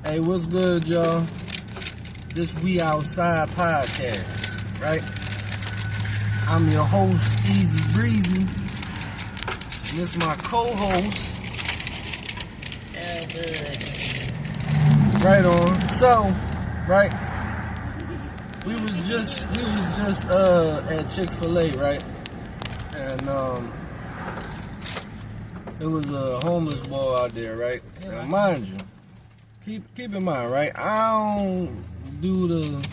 Hey, what's good, y'all? This We Outside podcast, right? I'm your host, Easy Breezy. And this my co-host, right on. So, right, we was just at Chick-fil-A, right? And it was a homeless boy out there, right? Now, mind you, keep in mind, right? I don't do the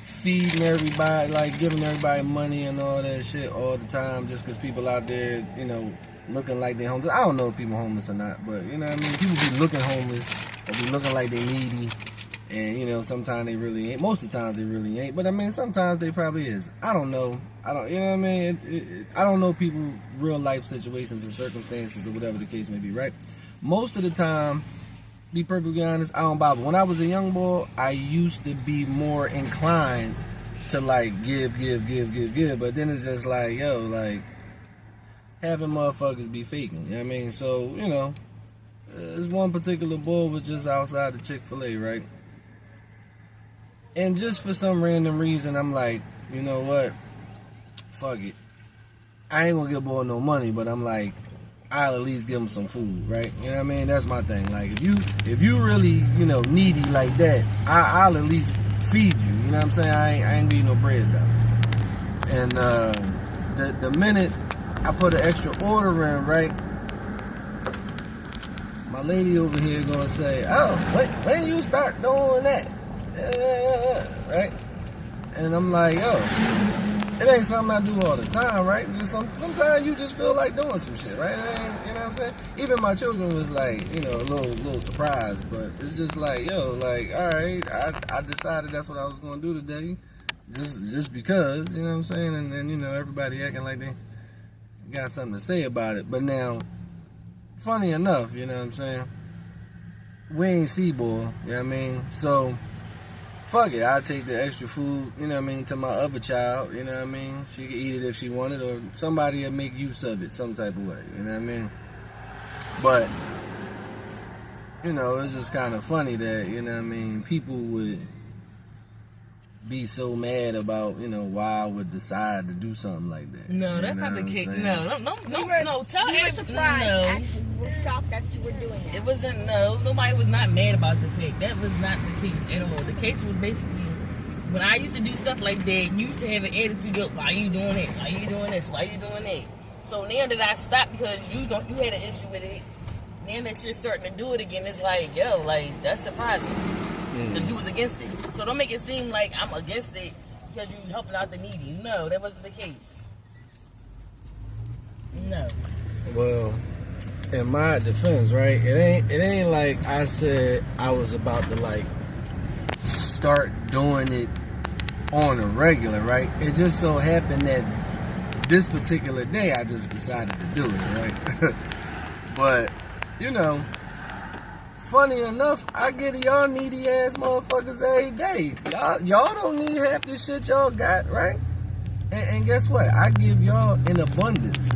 feeding everybody, like giving everybody money and all that shit all the time just because people out there, you know, looking like they're homeless. I don't know if people homeless or not, but you know what I mean? People be looking homeless or be looking like they needy. And, you know, sometimes they really ain't. Most of the times they really ain't. But, I mean, sometimes they probably is. I don't know. You know what I mean? I don't know people's real life situations and circumstances or whatever the case may be, right? Most of the time, be perfectly honest, I don't bother. When I was a young boy, I used to be more inclined to, like, give. But then it's just like, yo, like, having motherfuckers be faking. You know what I mean? So, you know, this one particular boy was just outside the Chick-fil-A, right? And just for some random reason, I'm like, you know what? Fuck it. I ain't gonna give boy no money, but I'm like, I'll at least give him some food, right? You know what I mean? That's my thing. Like, if you really, you know, needy like that, I'll at least feed you. You know what I'm saying? I ain't give you no bread though. And the minute I put an extra order in, right? My lady over here gonna say, oh, wait, when you start doing that? Right? And I'm like, yo, it ain't something I do all the time, right? Just sometimes you just feel like doing some shit, right? You know what I'm saying? Even my children was like, you know, a little surprised, but it's just like, yo, like, all right, I decided that's what I was gonna do today, just because, you know what I'm saying? And then, you know, everybody acting like they got something to say about it. But now, funny enough, you know what I'm saying? We ain't C-boy, you know what I mean? So, fuck it, I'll take the extra food, you know what I mean, to my other child, you know what I mean? She can eat it if she wanted, or somebody will make use of it some type of way, you know what I mean? But, you know, it's just kind of funny that, you know what I mean, people would be so mad about, you know, why I would decide to do something like that. No, that's not the case. No, tell we were surprised. No. Actually, we were shocked that you were doing that. It wasn't, no, nobody was not mad about the fact. That was not the case at all. The case was basically, when I used to do stuff like that, you used to have an attitude of, why you doing it? Why you doing this? Why you doing that? So now that I stopped because you had an issue with it, now that you're starting to do it again, it's like, yo, like, that's surprising. Because you was against it. So don't make it seem like I'm against it because you helping out the needy. No, that wasn't the case. No. Well, in my defense, right, it ain't like I said I was about to, like, start doing it on a regular, right? It just so happened that this particular day I just decided to do it, right? But, you know, funny enough, I get y'all needy ass motherfuckers every day. Y'all don't need half this shit y'all got, right? And guess what? I give y'all in abundance.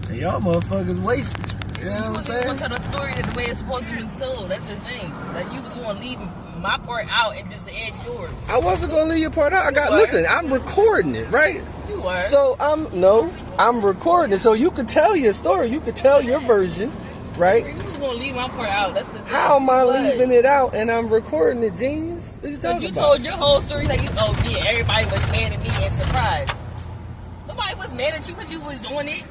And y'all motherfuckers wasted. You know what I'm saying? You was going to tell the story the way it's supposed to be told. That's the thing. Like, you was going to leave my part out and just add yours. I wasn't going to leave your part out. Listen, I'm recording it, right? You were. So, I'm recording it. So you could tell your story. You could tell your version, right? You was going to leave my part out. That's the thing. How am I leaving it out and I'm recording it, genius? What you talking you about? Told your whole story like, everybody was mad at me and surprised. Nobody was mad at you because you was doing it.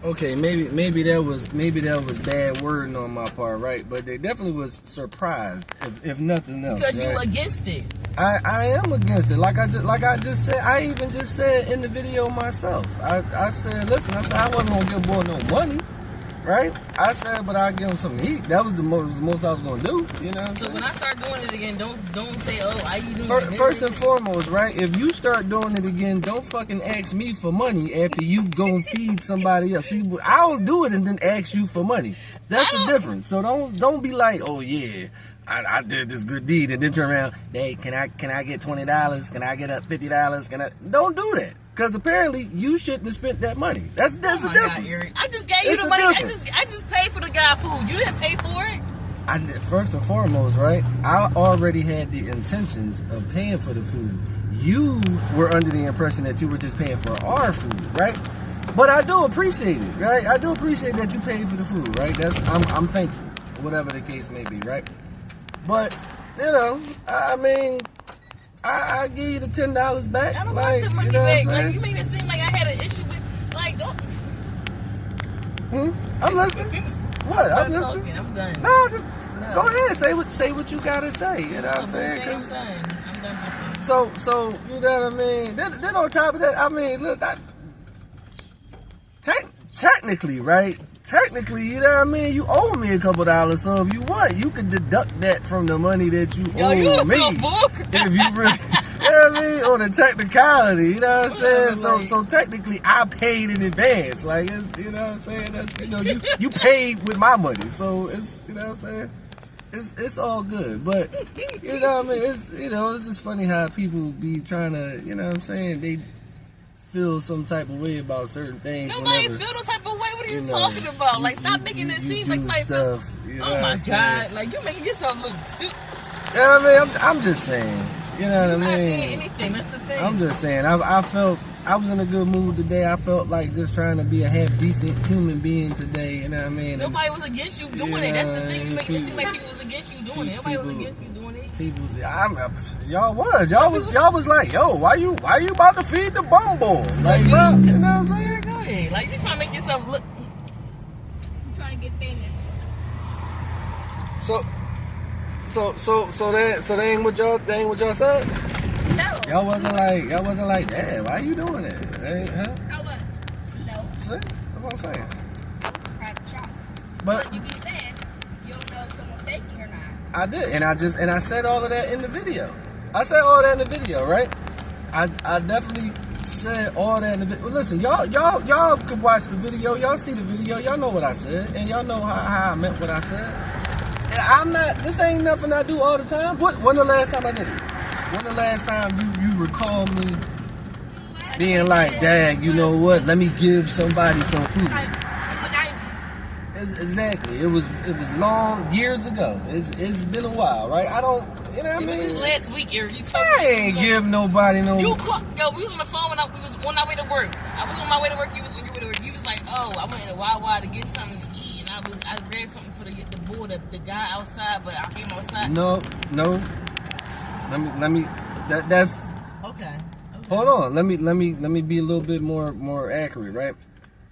Okay, maybe that was bad wording on my part, right? But they definitely was surprised, if nothing else. Because right? you against it. I am against it. Like I just said, I even just said in the video myself. I said, listen, I wasn't gonna give boy no money, right? I said, but I'll give him some heat. That was the most I was gonna do. You know what I'm saying? So when I start doing it again, don't say, oh, how you doing? First and foremost, right? If you start doing it again, don't fucking ask me for money after you go and feed somebody else. See, I don't do it and then ask you for money. That's the difference. So don't be like, oh yeah, I did this good deed and then turn around, hey, can I get $20? Can I get $50? Don't do that. Because apparently you shouldn't have spent that money. That's the difference. God, Eric. I just gave you the money. I just paid for the guy food. You didn't pay for it. first and foremost, right? I already had the intentions of paying for the food. You were under the impression that you were just paying for our food, right? But I do appreciate it, right? I do appreciate that you paid for the food, right? I'm thankful, whatever the case may be, right? But I mean, I give you the $10 back. I don't like, want the money back. Like, you made it seem like I had an issue with, like, don't. I'm listening. What? I'm listening. I'm done. No, go ahead. Say what you gotta say. You know what I'm saying? I'm done. I'm done. So you know what I mean? Then on top of that, I mean, look, technically, right? Technically, you know what I mean? You owe me a couple dollars, so if you want, you could deduct that from the money that you owe me. If you really, you know what I mean? Or the technicality, you know what I'm saying? So technically, I paid in advance. Like, it's, you know what I'm saying? That's, you paid with my money, so it's, you know what I'm saying? It's all good, but you know what I mean? It's just funny how people be trying to, you know what I'm saying? They feel some type of way about certain things. Nobody feel no type of way. What are you talking about? Like, stop making it seem like stuff. Oh my God! Like, you making yourself look too. Yeah, I mean, I'm just saying. You know what I mean? I'm not saying anything. That's the thing. I'm just saying. I felt I was in a good mood today. I felt like just trying to be a half decent human being today. You know what I mean? Nobody was against you doing it. That's the thing. You make it seem like people was against you doing it. Nobody was against you doing it. Y'all was like, yo, why you about to feed the bumble? Like, you know what I'm saying? Go ahead. Like, you trying to make yourself look. I'm trying to get famous. So that ain't what y'all said? No. Y'all wasn't like, damn, why you doing it? Huh? I was. No. See? That's what I'm saying. It's a private shop. But you be saying you don't know if someone's faking or not. I did, and I said all of that in the video. I said all that in the video, right? I definitely said all that in the video. Well, listen, y'all could watch the video. Y'all see the video. Y'all know what I said, and y'all know how I meant what I said. And this ain't nothing I do all the time. When the last time I did it? When the last time you recall me being like, Dad, you know what? Let me give somebody some food. Exactly. It was long years ago. It's been a while, right? I don't, you know what I mean? It was last week, Eric. You told I ain't give nobody no. You called, yo, we was on the phone when we was on our way to work. I was on my way to work. You was on your way to work. You was like, oh, I went in the Wawa to get something to eat, and I grabbed something for the boy, the guy outside, but I came outside. No. Let me. That's okay. Hold on. Let me be a little bit more accurate, right?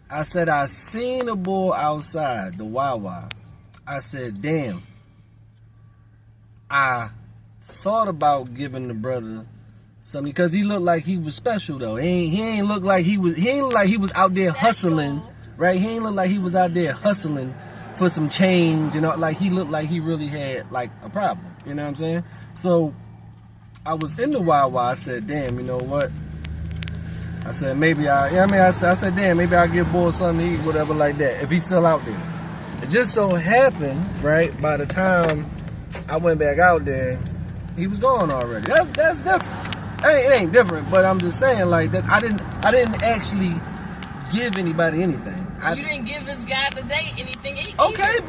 I said I seen a bull outside the Wawa. I said, damn. I thought about giving the brother something because he looked like he was special though. He ain't look like he was out there hustling, right? He ain't look like he was out there hustling for some change, you know, like he looked like he really had like a problem. You know what I'm saying? So I was in the Wawa. I said, damn, you know what? I said, maybe I said, damn, maybe I'll give boy something to eat, whatever like that, if he's still out there. It just so happened, right, by the time I went back out there, he was gone already. That's different. It ain't different, but I'm just saying, like, that I didn't actually give anybody anything. You didn't give this guy today anything either. Okay,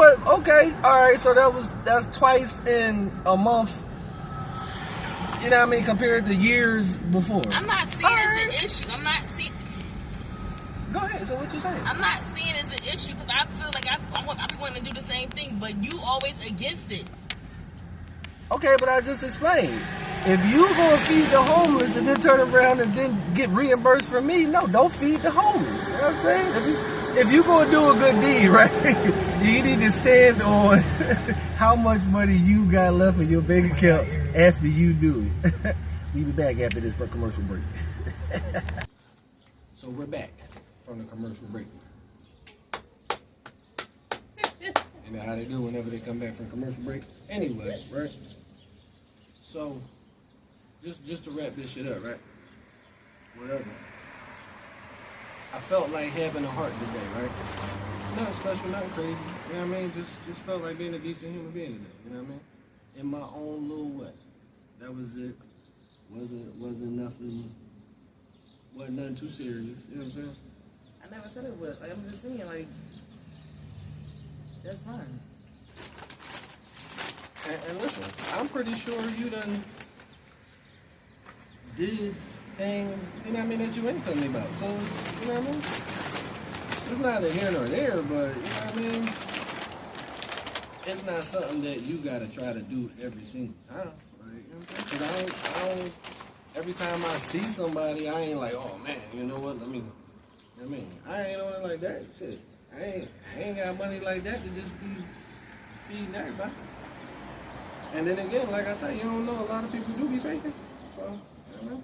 all right, so that's twice in a month. You know what I mean? Compared to years before. I'm not seeing it as an issue. I'm not seeing. Go ahead. So what you saying? I'm not seeing it as an issue because I feel like I be wanting to do the same thing, but you always against it. Okay, but I just explained. If you gonna feed the homeless and then turn around and then get reimbursed from me, no, don't feed the homeless. You know what I'm saying? If you gonna do a good deed, right, you need to stand on how much money you got left in your bank account after you do it. We'll be back after this for a commercial break. So we're back from the commercial break. You know how they do whenever they come back from commercial break? Anyway, right? So, just to wrap this shit up, right? Whatever. I felt like having a heart today, right? Nothing special, nothing crazy. You know what I mean? Just felt like being a decent human being today. You know what I mean? In my own little way. That was it. Wasn't nothing too serious. You know what I'm saying? I never said it was. Like, I'm just saying, like, that's fine. And listen, I'm pretty sure you done did things, you know what I mean, that you ain't telling me about. So it's, you know what I mean? It's neither here nor there, but, you know what I mean? It's not something that you gotta try to do every single time. Like, you know what I'm saying? 'Cause I don't, every time I see somebody, I ain't like, oh man, you know what, let me, you know what I mean? I ain't on it like that, shit. I ain't got money like that to just be feeding everybody. And then again, like I said, you don't know, a lot of people do be faking. So, you know.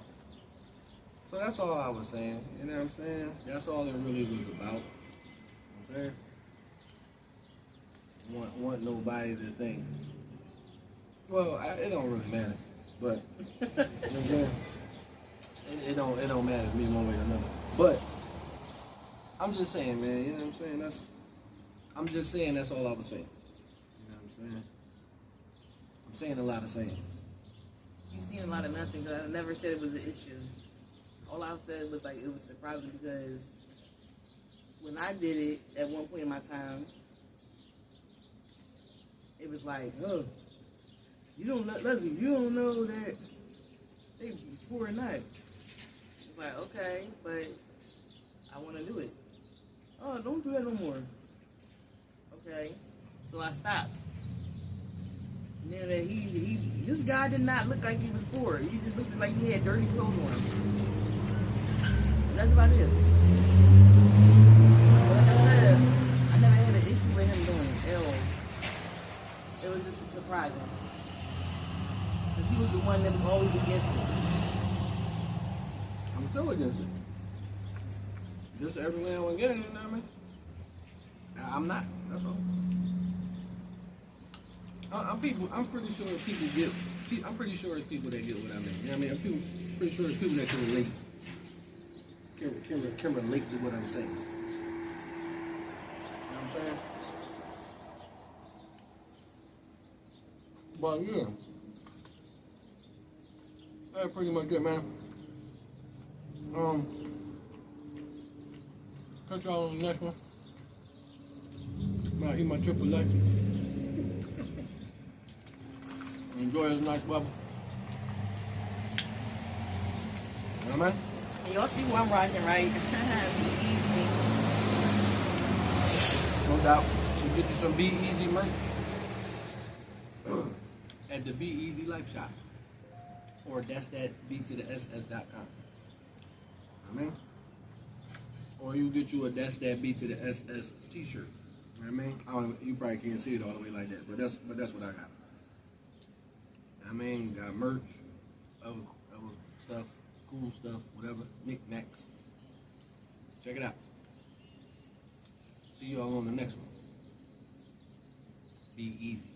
So that's all I was saying. You know what I'm saying? That's all it really was about. You know what I'm saying? Want nobody to think. Well, it don't really matter. But, you know what I'm saying? It don't matter to me one way or another. But, I'm just saying, man, you know what I'm saying? I'm just saying that's all I was saying. You know what I'm saying? I'm saying a lot of saying. You seen a lot of nothing, because I never said it was an issue. All I said was like it was surprising because when I did it at one point in my time, it was like, oh, you don't know, Leslie, you don't know that they poor or not. It's like, okay, but I want to do it. Oh, don't do that no more. Okay, so I stopped. And then this guy did not look like he was poor. He just looked like he had dirty clothes on him. And that's about it. But like I said, I never had an issue with him doing it at all. It was just surprising. Because he was the one that was always against it. I'm still against it. Just every now and again, you know what I mean? I'm not, that's all. I'm pretty sure people get, I'm pretty sure it's people that get what I mean. You know what I mean? I'm pretty sure it's people that can relate. Can relate to what I'm saying. You know what I'm saying? But yeah. That's pretty much it, man. Catch y'all on the next one. Might eat my Chick-fil-A. Enjoy this nice weather. You know what I mean? And y'all see who I'm rocking, right? No doubt. You get you some Be Easy merch at the Be Easy Life Shop. Or that's that B to the SS.com. I mean? Or you get you a that's that B to the SS t-shirt. You know what I mean? You probably can't see it all the way like that, but that's what I got. I mean, got merch, other stuff, cool stuff, whatever, knickknacks. Check it out. See y'all on the next one. Be easy.